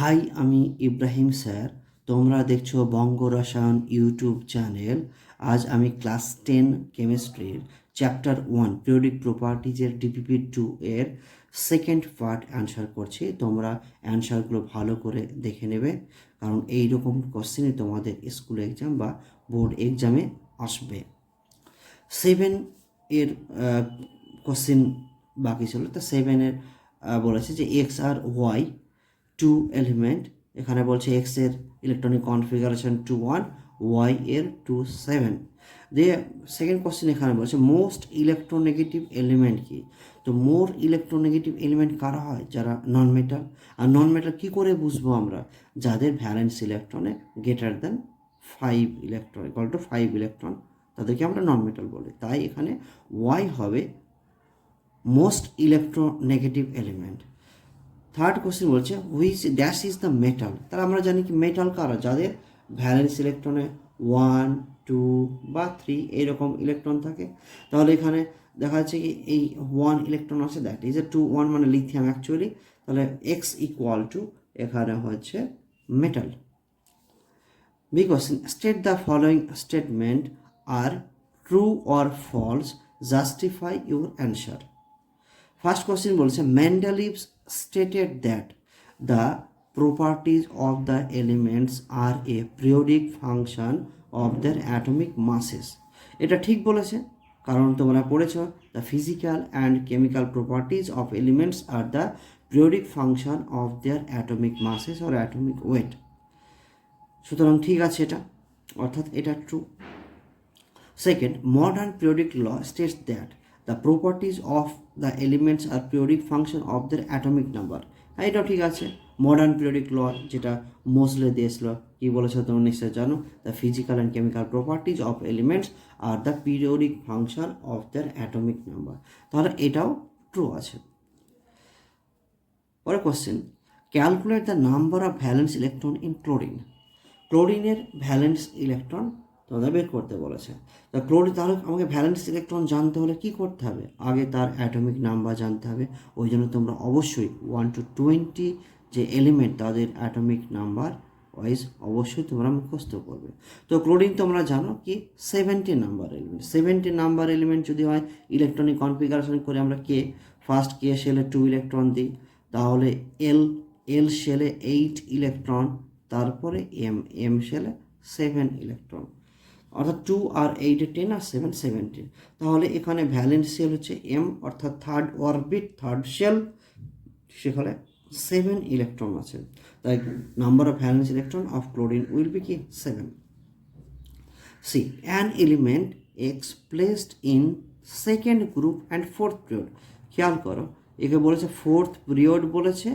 High, আমি Ibrahim sir. তোমরা দেখছো বঙ্গ রসায়ন ইউটিউব চ্যানেল। আজ আমি ক্লাস 10 কেমিস্ট্রির চ্যাপ্টার 1 পিরিয়ডিক প্রপার্টিজের ডিপিপি 2 এর সেকেন্ড পার্ট অ্যান্সার করছি। তোমরা অ্যান্সারগুলো ভালো করে দেখে নেবে, কারণ এই রকম কোশ্চেনই তোমাদের স্কুল এক্সাম বা বোর্ড এক্সামে আসবে। 7 এর কোশ্চেন বাকি ছিল, তো 7-এর বলেছে যে এক্স আর ওয়াই টু এলিমেন্ট। এখানে বলছে এক্স এর ইলেকট্রনিক কনফিগারেশন 2 1, ওয়াই এর 2 7। দিয়ে সেকেন্ড কোশ্চেন এখানে বলছে মোস্ট ইলেকট্রোনেগেটিভ এলিমেন্ট কি। তো মোর ইলেকট্রোনেগেটিভ এলিমেন্ট কারা হয়? যারা নন মেটাল। আর নন মেটাল কী করে বুঝবো আমরা? যাদের ভ্যালেন্স ইলেকট্রনে greater than 5 electron, equal to 5 electron, তাদেরকে আমরা নন মেটাল বলি। তাই এখানে ওয়াই হবে most electronegative element. Third question বলছে which dash is the metal. তাহলে আমরা জানি কি মেটাল কারা? যাদের ভ্যালেন্স ইলেকট্রনে 1 2 বা 3 এইরকম ইলেকট্রন থাকে। তাহলে এখানে দেখা যাচ্ছে কি এই 1 ইলেকট্রন আছে, দ্যাট ইজ এ 2 1 মানে লিথিয়াম অ্যাকচুয়ালি। তাহলে এক্স ইকুয়াল টু এখানে হচ্ছে metal. B question state the following statement are true or false, justify your answer. First question বলছে Mendeleev stated that the properties of the elements are a periodic function of their atomic masses. এটা ঠিক বলেছে, কারণ তোমরা পড়েছ the physical and chemical properties of elements are the periodic function of their atomic masses or atomic weight. সুতরাং ঠিক আছে এটা, অর্থাৎ এটা true. Second, modern periodic law states that the properties of the elements are periodic function of their atomic number. এটাও ঠিক আছে। Modern periodic ল যেটা মোসলে দিয়েছিল, কি বলেছে তোমরা নিশ্চয় জানো, the physical and chemical properties of elements are the periodic function of their atomic number. তাহলে এটাও ট্রু আছে। পরে question calculate the number of valence electron in chlorine. ক্লোরিনের ভ্যালেন্স ইলেকট্রন তোমাদের বের করতে বলেছে। তা ক্লোরিন, তাহলে আমাকে ভ্যালেন্স ইলেকট্রন জানতে হলে কি করতে হবে? আগে তার অ্যাটমিক নাম্বার জানতে হবে। ওই জন্য তোমরা অবশ্যই 1 to 20 যে এলিমেন্ট তাদের অ্যাটমিক নাম্বার ওয়াইজ অবশ্যই তোমরা মুখস্থ করবে। তো ক্লোরিন তোমরা জানো কি 70 নাম্বার এলিমেন্ট। 70 নাম্বার এলিমেন্ট যদি হয়, ইলেকট্রনিক কনফিগারেশন করে আমরা ফার্স্ট কে শেলে 2 ইলেকট্রন দিই, তাহলে এল শেলে 8 ইলেকট্রন, তারপরে এম শেলে 7 ইলেকট্রন, অর্থাৎ 2 আর 8 10 আর 7 17। তাহলে এখানে ভ্যালেন্স শেল হচ্ছে এম, অর্থাৎ থার্ড অরবিট, থার্ড শেল, সেখানে 7 ইলেকট্রন আছে। তাই number of valence electron of chlorine will be কি 7। C an element X placed in second group and fourth period. খেয়াল করো, একে বলেছে ফোর্থ পিরিয়ড বলেছে,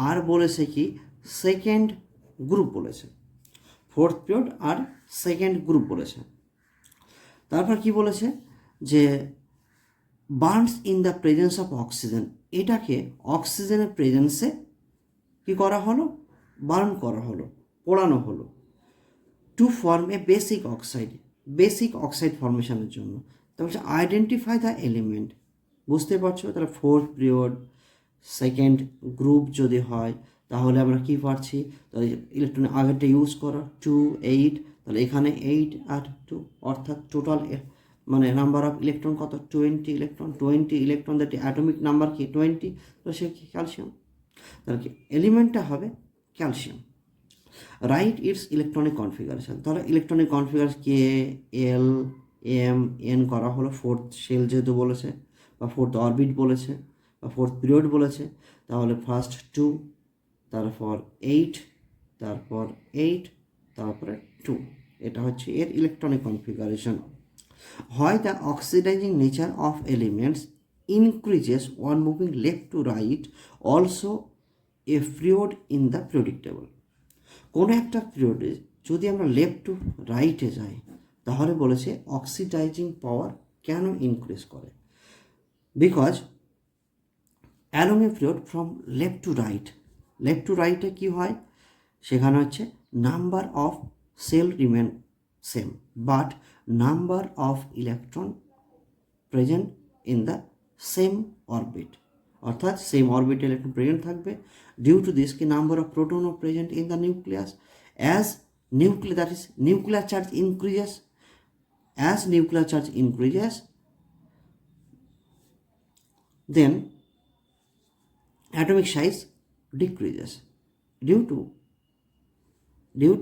আর বলেছে কি সেকেন্ড গ্রুপ বলেছে। ফোর্থ পিরিয়ড আর সেকেন্ড গ্রুপ বলেছে। তারপর কি বলেছে যে burns in the presence of oxygen. এটাকে অক্সিজেনের প্রেজেন্সে কি করা হলো? বার্ন করা হলো, পোড়ানো হলো, to form A basic oxide, basic oxide ফর্মেশনের জন্য। তারপর আইডেন্টিফাই দ্য এলিমেন্ট। বুঝতে পারছো? তাহলে ফোর্থ পিরিয়ড সেকেন্ড গ্রুপ যদি হয়, তাহলে আমরা কি পাচ্ছি? তাহলে ইলেকট্রন আগেরটা ইউজ করো 2 8, তাহলে এখানে 8 আর 2, অর্থাৎ টোটাল মানে নাম্বার অফ ইলেকট্রন কত? 20 electron. 20 electron, that atomic number কি 20, তো সে কি ক্যালসিয়াম। তাহলে কি এলিমেন্টটা হবে calcium. Right it's electronic configuration. তাহলে ইলেকট্রনিক কনফিগারেশন কে এল এম এন করা হলো, ফোর্থ শেল যেহেতু বলেছে, বা ফোর্থ অরবিট বলেছে, বা ফোর্থ পিরিয়ড বলেছে। তাহলে ফার্স্ট 2, তারপর 8, তারপর 8, তারপরে 2। এটা হচ্ছে এর ইলেকট্রনিক কনফিগারেশন। হয় the oxidising nature of elements increases on moving left to right, also a period in the periodic table. কোনো একটা পিরিয়ডে যদি আমরা লেফট টু রাইটে যাই, তাহলে বলেছে অক্সিডাইজিং পাওয়ার কেন ইনক্রিজ করে? Because along a period from left to right, left to রাইটে কী হয়? সেখানে হচ্ছে number of shell remain same, but number of electron present in the same orbit, অর্থাৎ সেম অরবিটাল ইলেকট্রন প্রেজেন্ট থাকবে। ডিউ টু দিস কি number of proton of present in the nucleus as nuclear, that is nuclear charge increases, as nuclear charge increases, then atomic size decreases. Due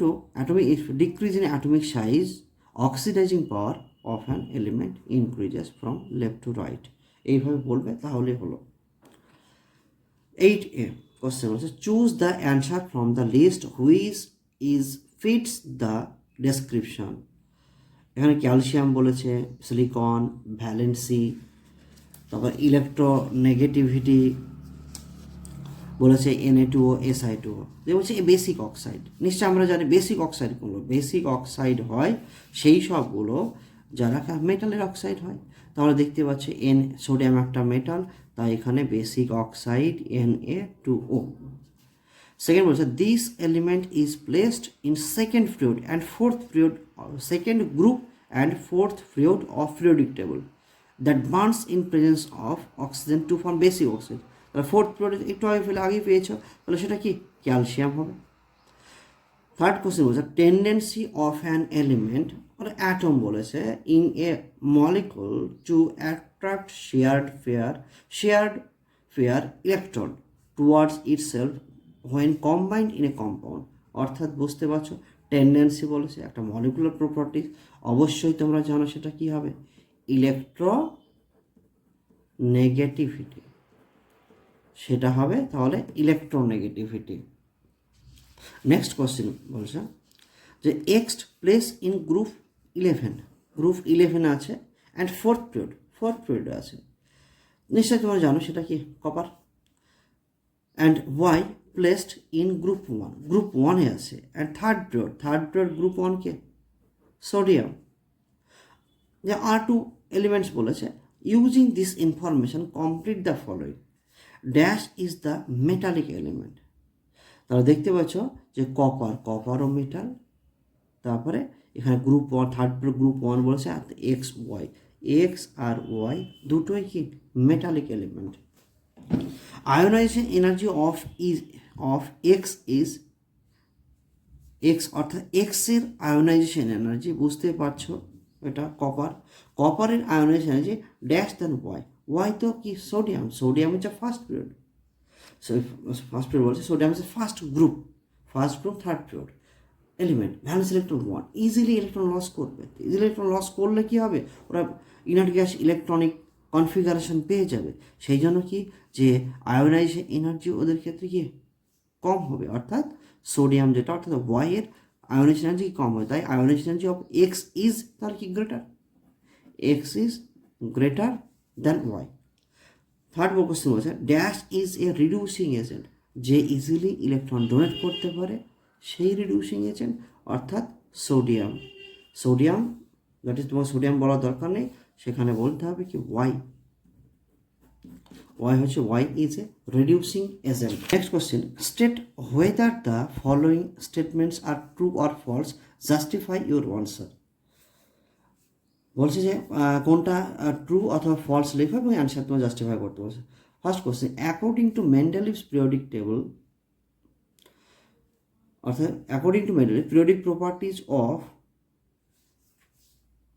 to atomic, if decrease in atomic size, oxidizing power of an element increases from left to right. এইভাবে বলবে তাহলে হলো। 8a question হচ্ছে choose the answer from the list which is fits the description. এখানে calcium বলেছে, silicon, valency, তারপর electronegativity বলেছে Na2O Si2O, যে বলছে বেসিক অক্সাইড। নিশ্চয় আমরা জানি বেসিক অক্সাইড কোনগুলো, বেসিক অক্সাইড হয় সেই সবগুলো যারা মেটালের অক্সাইড হয়। তাহলে দেখতে পাচ্ছি সোডিয়াম একটা মেটাল, তাই এখানে বেসিক অক্সাইড Na2O। সেকেন্ড বলছে this element is placed in second period and fourth period, second group and fourth period of periodic table that burns in presence of oxygen to form basic oxide. তাহলে fourth period একটু আগেই পেয়েছো, তাহলে সেটা কি calcium হবে। Third question বলছে tendency of an element or atom বলেছে in a molecule to attract shared pair electron towards itself when combined in a compound। অর্থাৎ বুঝতে পারছো টেন্ডেন্সি বলেছে একটা মলিকুলার প্রপার্টিজ, অবশ্যই তোমরা জানো সেটা কি হবে ইলেকট্রোনেগেটিভিটি, সেটা হবে তাহলে ইলেকট্রোনেগেটিভিটি। নেক্সট কোশ্চেন বলছে যে এক্স প্লেস ইন গ্রুপ 11 আছে অ্যান্ড ফোর্থ পিরিয়ড আছে, নিশ্চয়ই তোমরা জানো সেটা কি copper. And Y placed in group 1 আছে অ্যান্ড থার্ড পিরিয়ড গ্রুপ 1 কে সোডিয়াম। যে আর টু এলিমেন্টস বলেছে using this information complete the following dash is the metallic element. তাহলে দেখতে পাচ্ছ যে কপারও মেটাল, তারপরে এখানে গ্রুপ 1 থার্ড গ্রুপ 1 বলেছে আর এক্স আর ওয়াই দুটোই কি metallic element. Ionization energy of X অর্থাৎ এক্সের আয়োনাইজেশন এনার্জি বুঝতে পারছো, এটা কপারের ionization energy dash than Y তো কি সোডিয়াম হচ্ছে ফার্স্ট পিরিয়ড, বলছে সোডিয়াম হচ্ছে first group third period element. Valence electron 1 easily electron loss করলে কি হবে, ওরা ইনার্ট গ্যাস ইলেকট্রনিক কনফিগারেশন পেয়ে যাবে। সেই জন্য কি যে আয়োনাইজেশন এনার্জি ওদের ক্ষেত্রে কি কম হবে, অর্থাৎ সোডিয়াম যেটা অর্থাৎ ওয়াই এর আয়োনাইজেশন এনার্জি কম হবে, তাই ionization energy of X is তার কি greater than Y. Third question বলছে dash is a reducing agent, যে ইজিলি ইলেকট্রন ডোনেট করতে পারে সেই রিডিউসিং এজেন্ট, অর্থাৎ সোডিয়াম দ্যাট ইজ তোমার সোডিয়াম বলার দরকার নেই, সেখানে বলতে হবে কি Y is a reducing agent. Next question state whether the following statements are true or false, justify your answer. বলছে যে কোনটা ট্রু অথবা ফলস লেখো এবং অ্যান্সার তোমার জাস্টিফাই করতে বলছে। First question according to Mendeleev's periodic table, অর্থাৎ according to Mendeleev periodic properties of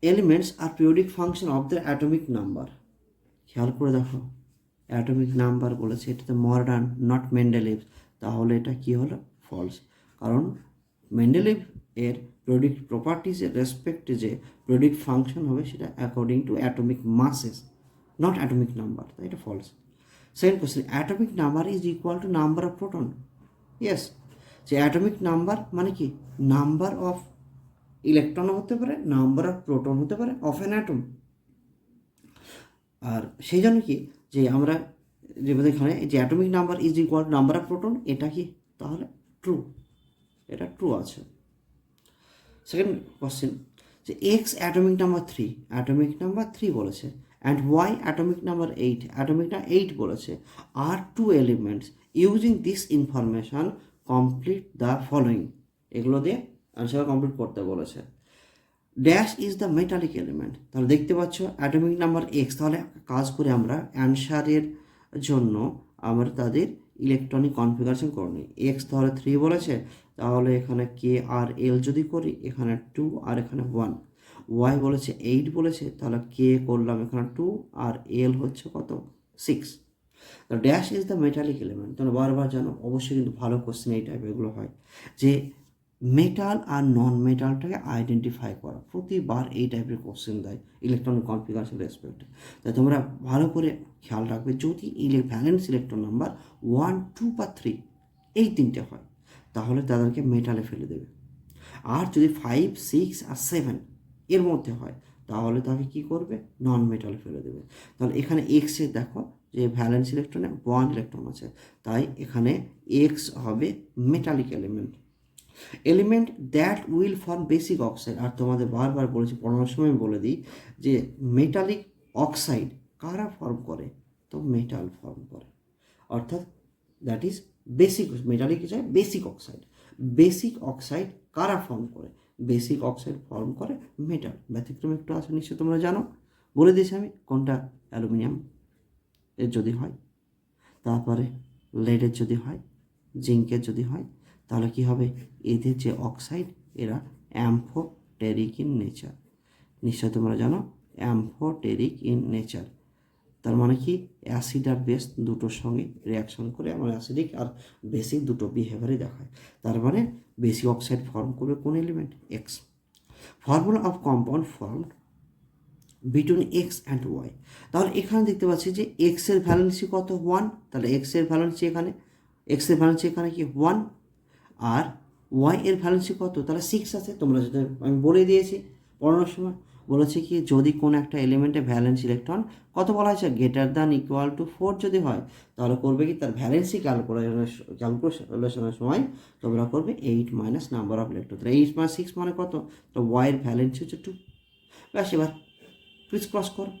elements are periodic function of the atomic number. খেয়াল করে দেখো অ্যাটমিক নাম্বার বলেছে, এটা তো মডার্ন নট মেন্ডেলিভ, তাহলে এটা কি হলো ফলস, কারণ মেন্ডেলিভ এর পিরিয়ডিক প্রপার্টিজের রেসপেক্টে যে পিরিয়ডিক ফাংশন হবে সেটা according to atomic masses not atomic number, তাই এটা false. Second question atomic number is equal to number of proton. Yes, যে অ্যাটমিক নাম্বার মানে কি নাম্বার অফ ইলেকট্রন হতে পারে, নাম্বার অফ প্রোটন হতে পারে অফ অ্যান অ্যাটম। আর সেই জন্য কি যে আমরা যে এখানে যে atomic number is equal to number of proton, এটা কি তাহলে ট্রু, এটা ট্রু আছে। সেকেন্ড কোশ্চেন যে এক্স অ্যাটমিক নাম্বার 3 বলেছে অ্যান্ড ওয়াই অ্যাটমিক নাম্বার 8 বলেছে, are two elements using this information complete the following, এগুলো দিয়ে আনসার কমপ্লিট করতে বলেছে। Dash is the metallic element, তাহলে দেখতে পাচ্ছ অ্যাটমিক নাম্বার এক্স, তাহলে কাজ করে আমরা অ্যানসারের জন্য আমরা তাদের ইলেকট্রনিক কনফিগারেশন করে নিই। এক্স তাহলে 3 বলেছে, তাহলে এখানে কে আর এল যদি করি, এখানে 2 আর এখানে 1। ওয়াই বলেছে 8 বলেছে, তাহলে কে করলাম এখানে 2 আর এল হচ্ছে কত 6। তো dash is the metallic element. তোমরা বারবার জানো, অবশ্যই কিন্তু ভালো কোশ্চেন এই টাইপের এগুলো হয়, যে মেটাল আর নন মেটালটাকে আইডেন্টিফাই করা। প্রতিবার এই টাইপের কোশ্চেন দেয় ইলেকট্রনিক কনফিগারেশন রেসপেক্টে। তাই তোমরা ভালো করে খেয়াল রাখবে, যদি ভ্যালেন্স ইলেকট্রন নাম্বার 1, 2 বা 3 এই তিনটে হয়, তাহলে তাদেরকে মেটালে ফেলে দেবে। আর যদি 5, 6 আর 7 এর মধ্যে হয়, তাহলে তাকে কী করবে, নন মেটালে ফেলে দেবে। তাহলে এখানে এক্সে দেখো যে ভ্যালেন্স ইলেকট্রনে 1 ইলেকট্রন আছে, তাই এখানে এক্স হবে metallic element that will form basic oxide. আর তোমাদের বারবার বলেছি, পড়ানোর সময় আমি বলে দিই যে মেটালিক অক্সাইড কারা ফর্ম করে, তো মেটাল ফর্ম করে। অর্থাৎ দ্যাট ইজ বেসিক মেটালিক হিসাবে বেসিক অক্সাইড। বেসিক অক্সাইড কারা ফর্ম করে, বেসিক অক্সাইড ফর্ম করে মেটাল। ব্যতিক্রম একটু আছে নিশ্চয়ই তোমরা জানো, বলে দিয়েছি আমি কোনটা, অ্যালুমিনিয়াম এর যদি হয়, তারপরে লেডের যদি হয়, জিঙ্কের যদি হয়, তাহলে কি হবে, এদের যে অক্সাইড এরা অ্যাম্ফোটেরিক ইন নেচার। নিশ্চয় তোমরা জানো অ্যাম্ফোটেরিক ইন নেচার, তার মানে কি অ্যাসিড আর বেস দুটোর সঙ্গে রিয়াকশন করে আমার অ্যাসিডিক আর বেসিক দুটো বিহেভিয়ারই দেখায়। তার মানে বেসিক অক্সাইড ফর্ম করবে কোন element, X. Formula of compound formed between X and Y. তাহলে এখানে দেখতে পাচ্ছি যে এক্সের ভ্যালেন্সি কত, 1। তাহলে এক্সের ভ্যালেন্সি এখানে, এক্সের ভ্যালেন্সি এখানে কি 1, আর ওয়াই এর ভ্যালেন্সি কত, তাহলে 6 আছে। তোমরা যেটা আমি বলে দিয়েছি পড়ানোর সময়, বলেছি কি যদি কোনো একটা এলিমেন্টে ভ্যালেন্স ইলেকট্রন কত বলা হয়েছে, গ্রেটার দ্যান ইকুয়াল টু 4 যদি হয়, তাহলে করবে কি তার ভ্যালেন্সি ক্যালকুলেশনের সময় তোমরা করবে 8 মাইনাস নাম্বার অফ ইলেকট্রন। তাহলে 8 মাইনাস 6 মানে কত, তো ওয়াইয়ের ভ্যালেন্সি হচ্ছে 2। ব্যাস, এবার ক্রিস ক্রস করো।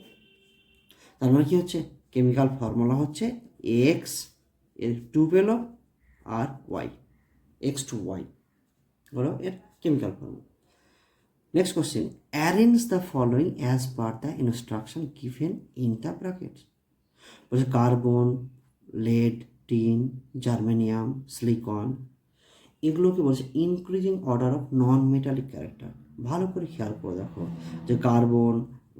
তার মানে কি হচ্ছে, কেমিক্যাল ফর্মুলা হচ্ছে এক্স এর 2 পেলো আর ওয়াই, এক্স টু ওয়াই হলো এর chemical formula. Next question, arrange the following as per the instruction given in the brackets. বলছে carbon, lead, tin, germanium, silicon, এগুলোকে বলছে increasing order of non metallic character. ভালো করে খেয়াল করে দেখো যে কার্বন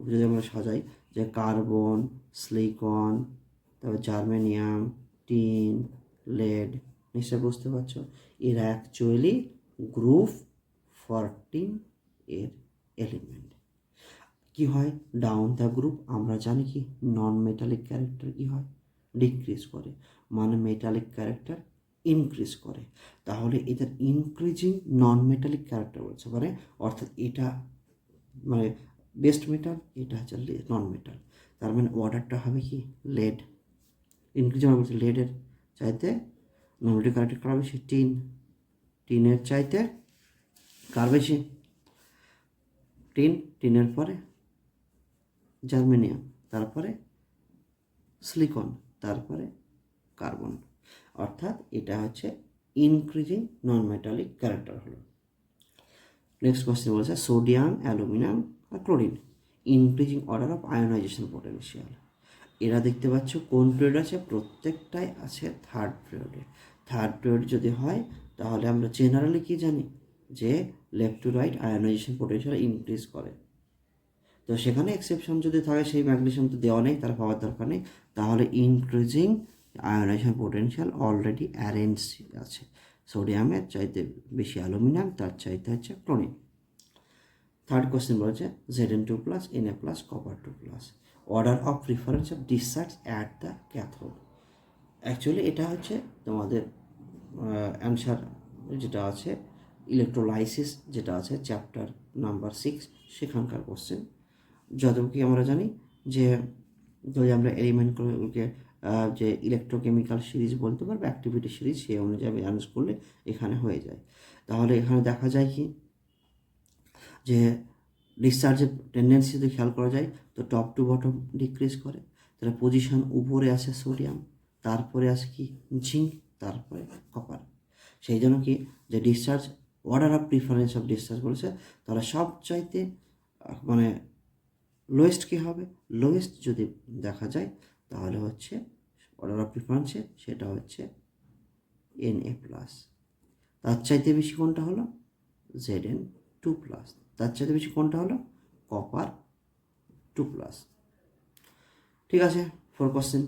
যদি আমরা সাজাই, যে কার্বন, সিলিকন, তারপর জার্মেনিয়াম, টিন, লেড, নিশ্চয় বুঝতে পারছো এরা অ্যাকচুয়ালি গ্রুপ 14 এর এলিমেন্ট। কি হয়, ডাউন দ্য গ্রুপ আমরা জানি কি নন মেটালিক ক্যারেক্টার কি হয়, ডিক্রিজ করে, মানে মেটালিক ক্যারেক্টার ইনক্রিজ করে। তাহলে এটার ইনক্রিজিং নন মেটালিক ক্যারেক্টার বলছে, মানে অর্থাৎ এটা মানে বেস্ট মেটাল, এটা হচ্ছে নন মেটাল। তার মানে অর্ডারটা হবে কি লেড, ইনক্রিজিং বলছে লেডের চাইতে নন মেটালিক ক্যারেক্টার কার বেশি, টিন, টিনের চাইতে কার বেশি, টিন, টিনের পরে জার্মেনিয়াম, তারপরে সিলিকন, তারপরে কার্বন। অর্থাৎ এটা হচ্ছে ইনক্রিজিং নন মেটালিক ক্যারেক্টার হলো। নেক্সট কোয়েশ্চেন বলছে সোডিয়াম, অ্যালুমিনিয়াম আর chlorine increasing order of ionization potential. এরা দেখতে পাচ্ছ কোন পিরিয়ড আছে, প্রত্যেকটাই আছে থার্ড পিরিয়ডে। থার্ড পিরিয়ড যদি হয় তাহলে আমরা জেনারেলি কি জানি যে left to right ionization potential increase করে। তো সেখানে এক্সেপশন যদি থাকে, সেই ম্যাগনেসিয়াম তো দেওয়া নেই, তার পাওয়ার দরকার নেই, তাহলে increasing ionization potential already arrange আছে। সোডিয়ামের চাইতে বেশি অ্যালুমিনিয়াম, তার চাইতে হচ্ছে ক্লোরিন। থার্ড কোয়েশ্চেন বলেছে Zn2 plus Na plus copper 2 plus order of preference of discharge at the cathode. Actually এটা হচ্ছে তোমাদের অ্যান্সার যেটা আছে ইলেকট্রোলাইসিস যেটা আছে চ্যাপ্টার নাম্বার 6 সেখানকার কোশ্চেন। যতটুকু আমরা জানি যে যদি আমরা এলিমেন্টগুলোকে যে ইলেকট্রোকেমিক্যাল সিরিজ বলতে পারবো, অ্যাক্টিভিটি সিরিজ, সেই অনুযায়ী অ্যানালাইজ করলে এখানে হয়ে যায়। তাহলে এখানে দেখা যায় কি যে ডিসচার্জের টেন্ডেন্সি যদি খেয়াল করা যায় তো টপ টু বটম ডিক্রিজ করে। তাহলে পজিশন উপরে আসে সোডিয়াম, তারপরে আসে কি জিঙ্ক, তারপরে কপার। সেই জন্য কি যে discharge order of preference of discharge বলেছে, তাহলে সবচাইতে মানে লোয়েস্ট কী হবে, লোয়েস্ট যদি দেখা যায় তাহলে হচ্ছে অর্ডার অফ প্রিফারেন্সে সেটা হচ্ছে Na প্লাস। তার চাইতে বেশি কোনটা হলো Zn2 প্লাস। তার চাইতে বেশি কোনটা হলো কপার 2 প্লাস। ঠিক আছে, 4 question.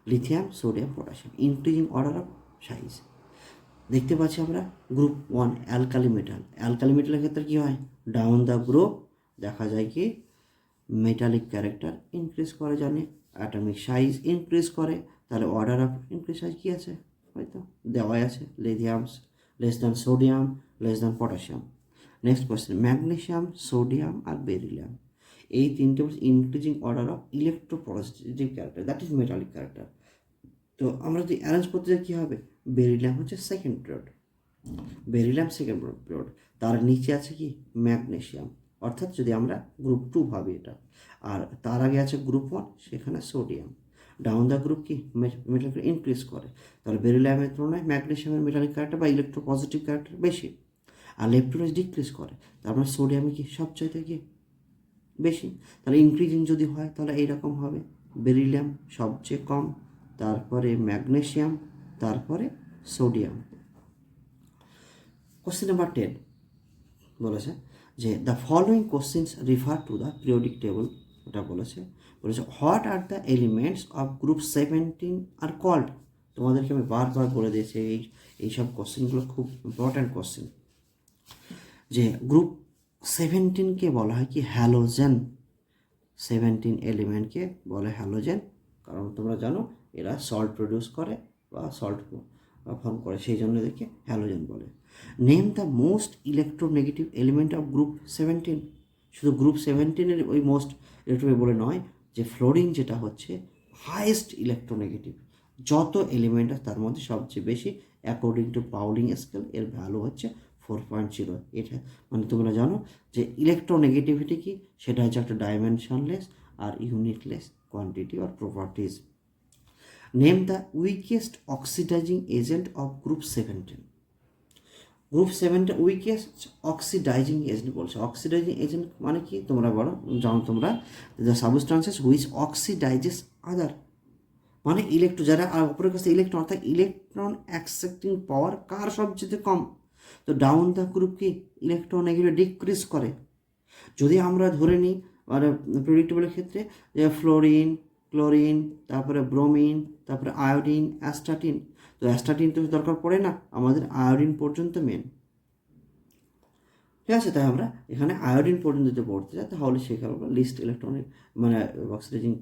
Lithium, sodium, potassium, increasing order of size. দেখতে পাচ্ছি আমরা গ্রুপ 1 অ্যালকালি মেটাল। অ্যালকালি মেটালের ক্ষেত্রে কী হয়, ডাউন দ্য গ্রুপ দেখা যায় কি মেটালিক ক্যারেক্টার ইনক্রিজ করে, জানে অ্যাটমিক সাইজ ইনক্রিজ করে, তাহলে অর্ডার অফ ইনক্রিজ সাইজ কী আছে হয়তো দেওয়াই আছে, lithium less than sodium less than potassium. Next question, magnesium, sodium আর বেরিলিয়াম, এই তিনটে increasing order of electropositive character, that is metallic character. তো আমরা যদি অ্যারেঞ্জ করতে যাই কী হবে, বেরিলিয়াম হচ্ছে second period, beryllium second period, তার নিচে আছে কি ম্যাগনেশিয়াম, অর্থাৎ যদি আমরা গ্রুপ 2 ভাবি এটা, আর তার আগে আছে গ্রুপ 1, সেখানে সোডিয়াম। ডাউন দ্য গ্রুপ কি মেটালিক ইনক্রিজ করে, তাহলে বেরিলিয়ামের তুলনায় ম্যাগনেশিয়ামের মেটালিক ক্যারেক্টার বা ইলেকট্রোপজিটিভ ক্যারেক্টার বেশি, আর লেপটোরাইজ ডিক্রিজ করে, তারপরে সোডিয়ামে কি সবচাইতে কি বেশি, তাহলে ইনক্রিজিং যদি হয় তাহলে এইরকম হবে, বেরিলিয়াম সবচেয়ে কম, তারপরে ম্যাগনেশিয়াম, তারপরে সোডিয়াম। কোশ্চেন নাম্বার 10 বলেছে যে the following questions refer to the periodic table, ওটা বলেছে what are the elements of group 17 are called. তোমাদেরকে আমি বারবার বলে দিয়েছি এইসব কোশ্চেনগুলো খুব ইম্পর্ট্যান্ট কোশ্চেন। যে গ্রুপ 17কে বলা হয় কি হ্যালোজেন, 17 এলিমেন্টকে বলে হ্যালোজেন, কারণ তোমরা জানো এরা সল্ট প্রডিউস করে বা সল্ট ফর্ম করে, সেই জন্য এদেরকে হ্যালোজেন বলে। Name the most electronegative element of group 17। শুধু গ্রুপ 17-এর ওই মোস্ট ইলেকট্রো বলে নয়, যে ফ্লোরিন যেটা হচ্ছে হাইয়েস্ট ইলেকট্রোনেগেটিভ, যত এলিমেন্ট আছে তার মধ্যে সবচেয়ে বেশি অ্যাকর্ডিং টু পাউলিং স্কেল এর ভ্যালু হচ্ছে 4.0। এটা মানে তোমরা জানো যে ইলেকট্রোনেগেটিভিটি কি, সেটা হচ্ছে একটা ডাইমেনশনলেস আর unitless quantity or properties. Name the weakest oxidizing agent of group 17। Group 7টা উইকেস্ট অক্সিডাইজিং এজেন্ট বলছে। অক্সিডাইজিং এজেন্ট মানে কি তোমরা বলো, জানো তোমরা, দ্য সাবস্টান্সেস হুইচ অক্সিডাইজেস আদার, মানে যারা অপরের কাছে ইলেকট্রন, অর্থাৎ ইলেকট্রন অ্যাকসেপ্টিং পাওয়ার কার সবচেয়ে কম, তো ডাউন দ্য গ্রুপ কি ইলেকট্রোনেগেটিভ ডিক্রিজ করে। যদি আমরা ধরে নিই মানে প্রেডিক্টেবলের ক্ষেত্রে যে ফ্লোরিন, ক্লোরিন, তারপরে ব্রোমিন, তারপরে আয়োডিন, অ্যাস্টাটিন, তো অ্যাস্টাটিন তো দরকার পড়ে না, আমাদের আয়োডিন পর্যন্ত মেন, ঠিক আছে। তাই আমরা এখানে আয়োডিন পর্যন্ত যদি পড়তে যাই তাহলে সেখানে লিস্ট ইলেকট্রনিক মানে অক্সিডাইজিং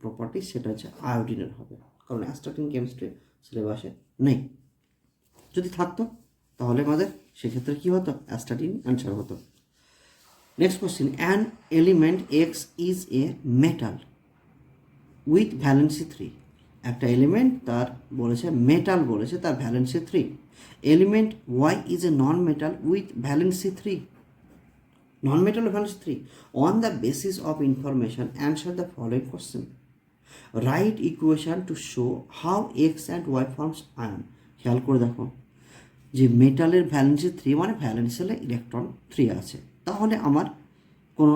প্রপার্টি সেটা হচ্ছে আয়োডিনের হবে, কারণ অ্যাস্টাটিন কেমিস্ট্রি সিলেবাসে নেই। যদি থাকতো তাহলে আমাদের সেক্ষেত্রে কী হতো, অ্যাস্টাটিন অ্যান্সার হতো। Next question, an element X is a metal with valency 3। একটা এলিমেন্ট তার বলেছে মেটাল বলেছে, তার valency 3। Element Y is a non metal with valency 3, non metal valency 3। On the basis of information answer the following question. Write equation to show how X and Y forms ion. খেয়াল করে দেখো যে মেটালের valency 3 মানে ভ্যালেন্সিয়ালে electron 3 আছে, তাহলে আমার কোনো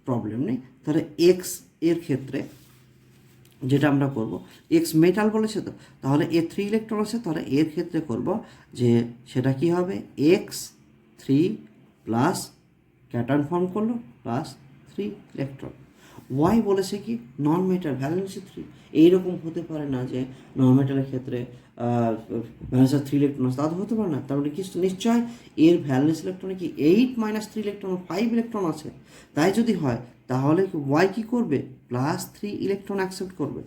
প্রবলেম নেই। তাহলে এক্স এর ক্ষেত্রে যেটা আমরা করব, এক্স মেটাল বলেছে তো, তাহলে এ 3 ইলেকট্রন আছে, তাহলে এর ক্ষেত্রে করব যে সেটা কি হবে এক্স 3 প্লাস ক্যাটায়ন ফর্ম করলো প্লাস 3 ইলেকট্রন। ওয়াই বলেছে কি নন মেটাল ভ্যালেন্সি 3, এইরকম হতে পারে না যে নন মেটালের ক্ষেত্রে ভ্যালেন্সি 3 ইলেকট্রন আছে, তা তো হতে পারে না। তারপরে কি নিশ্চয় এর ভ্যালেন্স ইলেকট্রনে কি 8 - 3 ইলেকট্রন 5 ইলেকট্রন আছে, তাই যদি হয় তাহলে ওয়াই কী করবে প্লাস 3 ইলেকট্রন অ্যাকসেপ্ট করবে,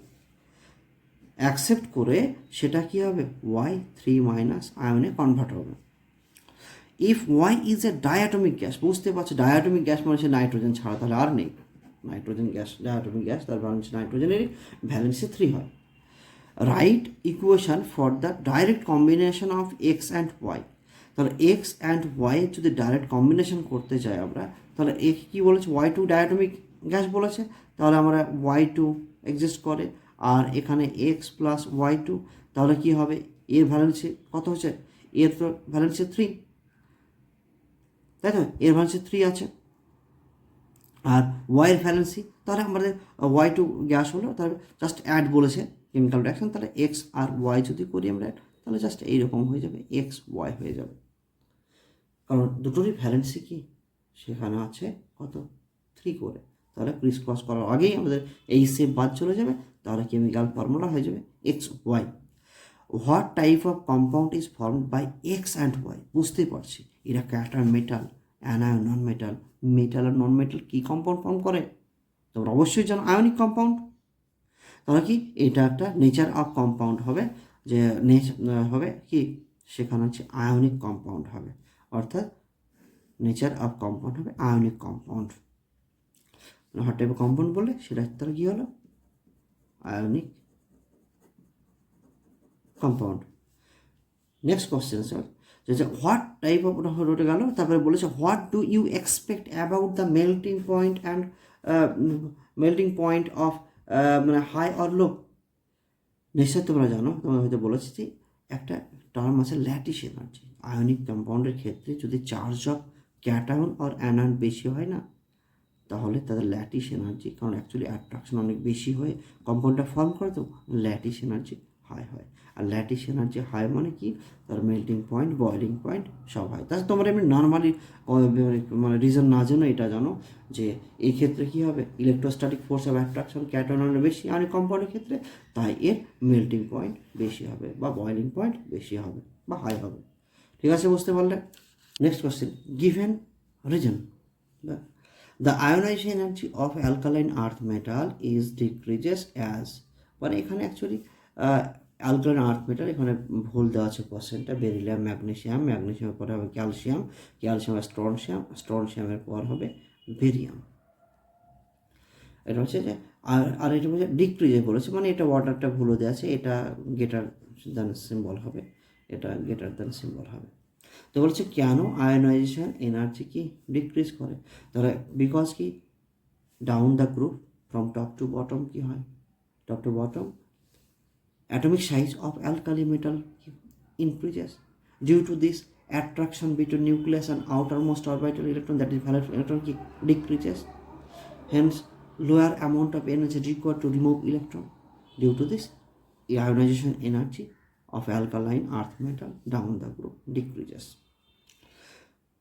অ্যাকসেপ্ট করে সেটা কি হবে ওয়াই 3 - আয়নে কনভার্ট হবে। If Y is a diatomic gas, বুঝতে পারছো ডায়াটমিক গ্যাস মানে হচ্ছে নাইট্রোজেন ছাড়া, তাহলে আর নেই নাইট্রোজেন গ্যাস, ডায়াটমিক গ্যাস, তার ভ্যালেন্সি নাইট্রোজেনেরই ভ্যালেন্সি 3 হয়। Write equation for the direct combination of X and Y. তাহলে এক্স অ্যান্ড ওয়াই যদি ডাইরেক্ট কম্বিনেশন করতে যাই আমরা, তাহলে এ কী বলেছে Y2 ডায়াটমিক গ্যাস বলেছে, তাহলে আমরা Y2 এক্সিস্ট করে, আর এখানে এক্স প্লাস Y2, তাহলে কি হবে এর ভ্যালেন্সি কত হচ্ছে, এর তো ভ্যালেন্সি 3, তাই তো এর ভ্যালেন্সি 3 আছে, আর ওয়াইয়ের ভ্যালেন্সি, তাহলে আমাদের Y2 গ্যাস হলো, তাহলে জাস্ট অ্যাড বলেছে কেমিক্যাল রিয়াকশন, তাহলে এক্স আর ওয়াই যদি করি আমরা তাহলে জাস্ট এইরকম হয়ে যাবে, এক্স ওয়াই হয়ে যাবে, কারণ দুটোরই ভ্যালেন্সি কি সেখানে আছে কত 3 করে। তাহলে ক্রিস ক্রস করার আগেই আমাদের এই সেপ বাদ চলে যাবে, তাহলে কেমিক্যাল ফর্মুলা হয়ে যাবে X Y. What type of compound is formed by X and Y, বুঝতেই পারছি এরা cation metal, anion non metal, metal আর নন মেটাল কী কম্পাউন্ড ফর্ম করে তোমরা অবশ্যই জানো, আয়নিক কম্পাউন্ড। তাহলে কি এটা একটা নেচার অফ কম্পাউন্ড হবে, যে হবে কি সেখানে হচ্ছে আয়নিক কম্পাউন্ড হবে, অর্থাৎ নেচার অফ কম্পাউন্ড হবে ionic compound. What type of compound বললে সেটা তাহলে কী হলো, ionic compound. Next question sir, যে হোয়াট টাইপ অফ রোটে গেল, তারপরে বলেছে what do you expect about the melting point and melting point of মানে হাই অর লো। নিশ্চয় তোমরা জানো, তোমরা হয়তো বলেছি যে একটা টার্ম আছে ল্যাটিস এনার্জি। আয়নিক কম্পাউন্ডের ক্ষেত্রে যদি চার্জ অফ ক্যাটায়ন আর অ্যানায়ন বেশি হয় না, তাহলে তাদের ল্যাটিস এনার্জি, কারণ অ্যাকচুয়ালি অ্যাট্রাকশন অনেক বেশি হয়ে কম্পাউন্ডটা ফর্ম করে, তো ল্যাটিস এনার্জি হাই হয়। আর ল্যাটিস এনার্জি হাই মানে কি, তার মেল্টিং পয়েন্ট, বয়লিং পয়েন্ট সব হয়। তাছাড়া তোমরা এমনি নর্মালি মানে রিজন না জানো এটা জানো যে এই ক্ষেত্রে কী হবে, ইলেকট্রোস্ট্যাটিক ফোর্স অফ অ্যাট্রাকশন ক্যাটায়নের বেশি আয়নিক কম্পাউন্ডের ক্ষেত্রে, তাই এর মেল্টিং পয়েন্ট বেশি হবে বা বয়লিং পয়েন্ট বেশি হবে বা হাই হবে। ঠিক আছে, বুঝতে পারলে? Next question, given reason the ionization energy of alkaline earth metal is decreases as, মানে এখানে অ্যাকচুয়ালি অ্যালকালাইন আর্থ মেটাল, এখানে ভুল দেওয়া আছে কোশ্চেনটা, বেরিলিয়াম ম্যাগনেসিয়াম, ম্যাগনেসিয়ামের পরে হবে ক্যালসিয়াম, ক্যালসিয়াম স্ট্রনশিয়াম, স্ট্রনশিয়ামের পর হবে বেরিয়াম। এটা হচ্ছে যে আর এটা বলছে ডিক্রিজে বলেছে, মানে এটা ওয়াটারটা ভুলও দেওয়া আছে, এটা গেটার দ্যান সিম্বল হবে, এটা গেটার দ্যান সিম্বল হবে। তো বলছে কেন আয়নাইজেশন এনার্জি কি ডিক্রিজ করে, তাহলে বিকজ কি down the group from top to bottom কি হয়, top to bottom atomic size of alkali metal increases due to this attraction between nucleus and outermost orbital electron, that is valence electron decreases, hence lower amount of energy required to remove electron. Due to this ionization energy of alkaline earth metal down the group decreases.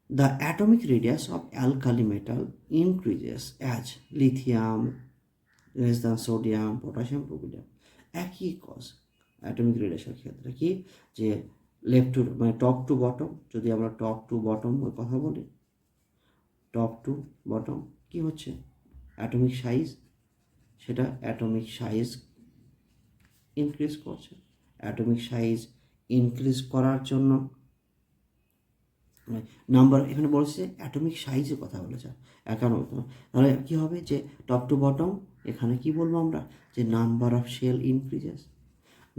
The atomic radius of alkali metal increases as lithium less than sodium, potassium, potassium. একই cause atomic রেডিয়েশনের ক্ষেত্রে কি, যে left two মানে top to bottom, যদি আমরা top to bottom কথা বলি, টপ টু বটম কি হচ্ছে অ্যাটমিক সাইজ, সেটা অ্যাটমিক সাইজ ইনক্রিজ করছে। অ্যাটমিক সাইজ ইনক্রিজ করার জন্য নাম্বার, এখানে বলছে অ্যাটমিক সাইজের কথা বলেছে একান্ন, তাহলে কী হবে যে টপ টু বটম, এখানে কি বলবো আমরা যে number of shell increases,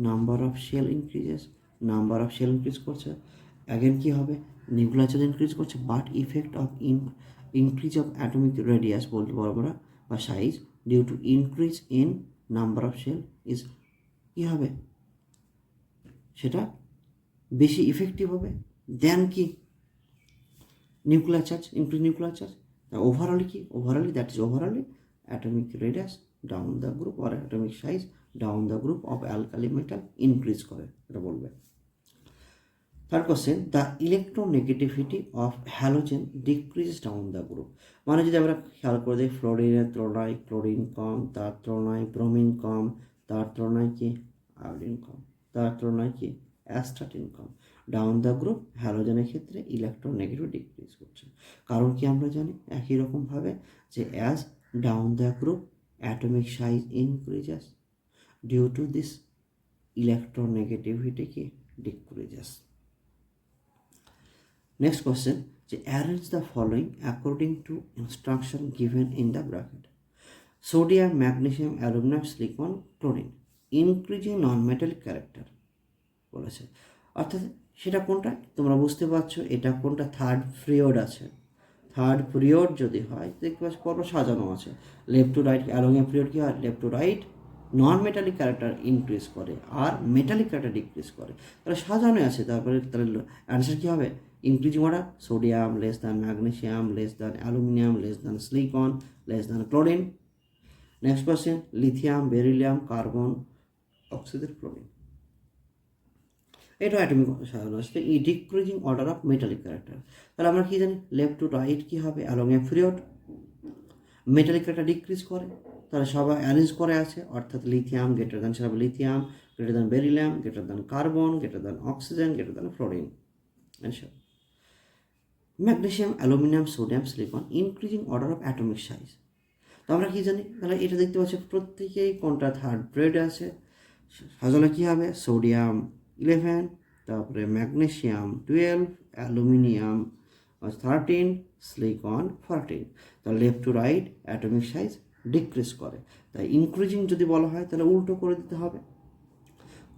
number of shell increases, number of shell increase করছে। অ্যাগেন কী হবে, নিউক্লিয়ার ইনক্রিজ করছে, but effect of increase of atomic radius বলতে পারবো আমরা বা size due to increase in number of shell is কী হবে, সেটা বেশি ইফেক্টিভ হবে দেন কি nuclear charge, increase nuclear charge. Overall কি, overall that is overall atomic radius down the group or atomic size down the group of alkali metal increase করে, এটা বলবে। Third question, the electronegativity of halogen decrease down the group, মানে যদি আমরা খেয়াল করে দিই ফ্লোরিনের তুলনায় ক্লোরিন কম, তার তুলনায় ব্রোমিন কম, তার তুলনায় কি আয়োডিন কম, তার তুলনায় কি অ্যাস্টাটিন কম, ডাউন দ্য গ্রুপ হ্যালোজেনের ক্ষেত্রে ইলেকট্রোনেগেটিভ ডিক্রিজ করছে। কারণ কি আমরা জানি একই রকমভাবে যে as down the group atomic size increases, due to this electronegativity কি decreases. Next question, arrange the following according to instruction given in the bracket. Sodium, magnesium, aluminum, silicon, chlorine, increasing non-metallic character বলেছে, অর্থাৎ সেটা কোনটা তোমরা বুঝতে পারছো, এটা কোনটা থার্ড পিরিয়ড আছে, থার্ড পিরিয়ড যদি হয় দেখতে পাচ্ছ পর্ব সাজানো আছে, লেফট টু রাইট অ্যালোং পিরিয়ড কি হয়, left to right non metallic character increase করে আর মেটালিক ক্যারেক্টার ডিক্রিজ করে, তাহলে সাজানো আছে। তারপরে তাহলে অ্যান্সার কী হবে, increasing order sodium less than magnesium less than aluminium less than silicon less than chlorine. Next question, lithium, beryllium, carbon oxygen chlorine. এটা অ্যাটমিক সাজানো আসছে এই decreasing order of metallic character. তাহলে আমরা কি জানি লেফট টু রাইট কী হবে along a period metallic character decrease করে, তাহলে সবাই অ্যারেঞ্জ করে আছে, অর্থাৎ লিথিয়াম গ্রেটার দ্যান সেটা হবে lithium, greater than beryllium, greater than carbon, greater than oxygen, greater than fluorine. Answer magnesium, aluminium, sodium, silicon increasing order of atomic size. তো আমরা কী জানি তাহলে এটা দেখতে পাচ্ছি প্রত্যেকেই কোনটা থার্ড গ্রেড আছে, সাজালে কী হবে সোডিয়াম 11, তারপরে ম্যাগনেসিয়াম 12, অ্যালুমিনিয়াম 13, সিলিকন 14। তাহলে left to right atomic size decrease করে, তাই ইনক্রিজিং যদি বলা হয় তাহলে উল্টো করে দিতে হবে,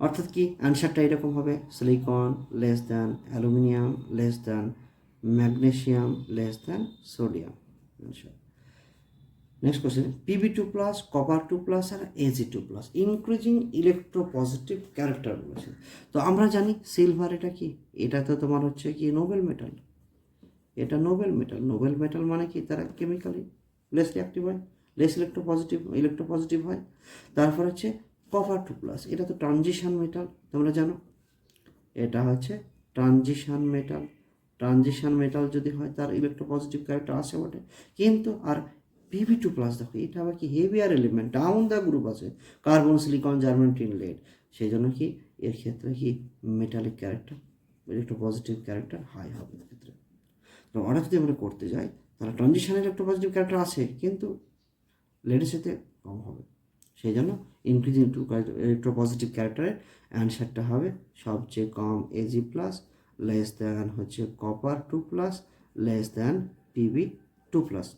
অর্থাৎ কি অ্যান্সারটা এরকম হবে silicon less than aluminium less than magnesium less than sodium. আচ্ছা next question Pb2 plus copper 2 plus আর Ag2 plus increasing electropositive character বলেছে। তো আমরা জানি সিলভার এটা কি, এটা তো তোমার হচ্ছে কি নোবেল মেটাল, এটা নোবেল মেটাল। নোবেল মেটাল মানে কি তারা কেমিক্যালি লেস রিঅ্যাক্টিভ হয়, লেস ইলেকট্রোপজিটিভ হয়। তারপর হচ্ছে কপার 2 প্লাস, এটা তো ট্রানজিশন মেটাল, তোমরা জানো এটা হচ্ছে ট্রানজিশন মেটাল যদি হয় তার ইলেকট্রোপজিটিভ ক্যারেক্টার আসে বটে। কিন্তু আর Pb2 প্লাস দেখো এটা আবার কি heavier element, down the group আছে, carbon silicon germanium tin lead, সেই জন্য কি এর ক্ষেত্রে কি metallic character electropositive character high হবে ক্ষেত্রে। তো অর্ডার যদি আমরা করতে যাই তাহলে ট্রানজিশন ইলেকট্রোপজিটিভ ক্যারেক্টার আছে কিন্তু লেডের সাথে কম হবে, সেই জন্য ইনক্রিজিং টু ইলেকট্রোপজিটিভ ক্যারেক্টারের অ্যান্সারটা হবে সবচেয়ে কম Ag প্লাস লেস দ্যান হচ্ছে copper 2 plus less than Pb2 plus.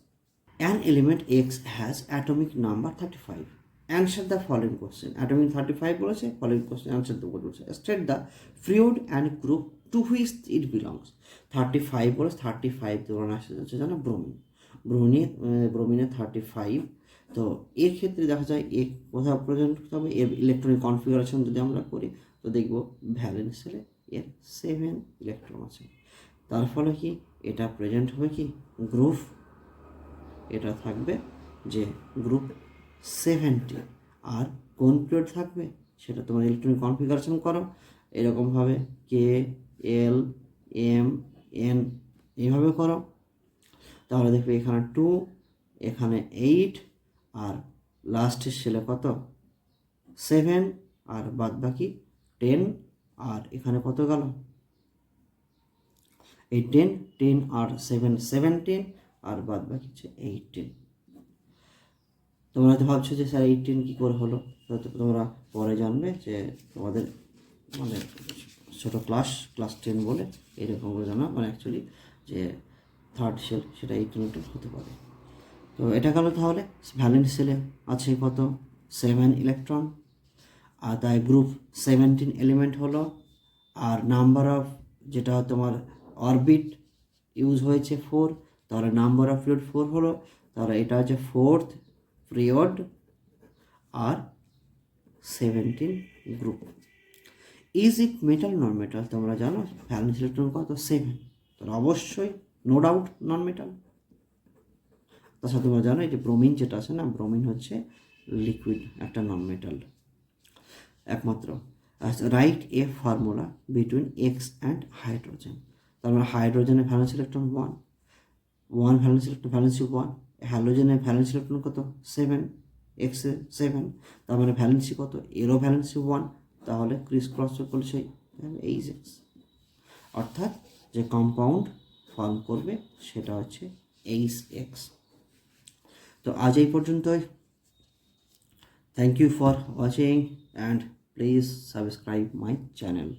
An element X has atomic number 35. Answer the following question. Atomic 35 বলেছে, following question answer the বলেছে। State the period and group to which it belongs. 35 বলেছে, 35 ধরুন আসছে হচ্ছে জানো ব্রোমিনে 35। তো এর ক্ষেত্রে দেখা যায় এ কোথাও প্রেজেন্ট করতে হবে, এর ইলেকট্রনিক কনফিগারেশন যদি আমরা করি তো দেখব ভ্যালেন্স সেলে এর 7 ইলেকট্রন আছে, তার ফলে কি এটা প্রেজেন্ট হবে কি গ্রুপ, এটা থাকবে যে গ্রুপ 70। আর কোন পিরিয়ড থাকবে সেটা তোমার ইলেকট্রনিক কনফিগারেশন করো এরকমভাবে K, L, M, N এইভাবে করো, তাহলে দেখবে এখানে 2, এখানে 8 আর লাস্টের সেলে কত 7 আর বাদ বাকি 10 আর এখানে কত গেল এই 10 আর 7 17 আর বাদ বাকি হচ্ছে 18। তোমরা হয়তো ভাবছো যে স্যার 18 কী করে হলো, তোমরা পরে জানবে যে তোমাদের মানে ছোটো ক্লাস 10 বলে এরকম করে জানা, মানে অ্যাকচুয়ালি যে থার্ড সেল সেটা 18 হতে পারে। তো এটা গেল, তাহলে ভ্যালেন্স সেলে আছে কত 7 ইলেকট্রন, আর তাই গ্রুপ 17 এলিমেন্ট হলো, আর নাম্বার অফ যেটা তোমার অরবিট ইউজ হয়েছে 4, তাহলে নাম্বার অফ পিরিয়ড 4 হলো, তাহলে এটা হচ্ছে 4th পিরিয়ড আর 17 group. Is it metal non metal, তোমরা জানো ভ্যালেন্স ইলেকট্রন কত 7, তাহলে অবশ্যই নো ডাউট নন মেটাল। তাছাড়া তোমরা জানো এই যে ব্রোমিন যেটা আছে না, ব্রোমিন হচ্ছে লিকুইড একটা নন মেটাল একমাত্র। Right a formula between X and hydrogen, তার মানে হাইড্রোজেনের valence electron 1 valence electron valency 1, হ্যালোজেনের ভ্যালেন্স ইলেকট্রন কত 7, এক্সে 7, তার মানে ভ্যালেন্সি কত এরও ভ্যালেন্সি 1, তাহলে ক্রিস ক্রস করলে সেই H, অর্থাৎ যে কম্পাউন্ড ফর্ম করবে সেটা হচ্ছে H। তো আজ এই পর্যন্তই। Thank you for watching and please subscribe my channel.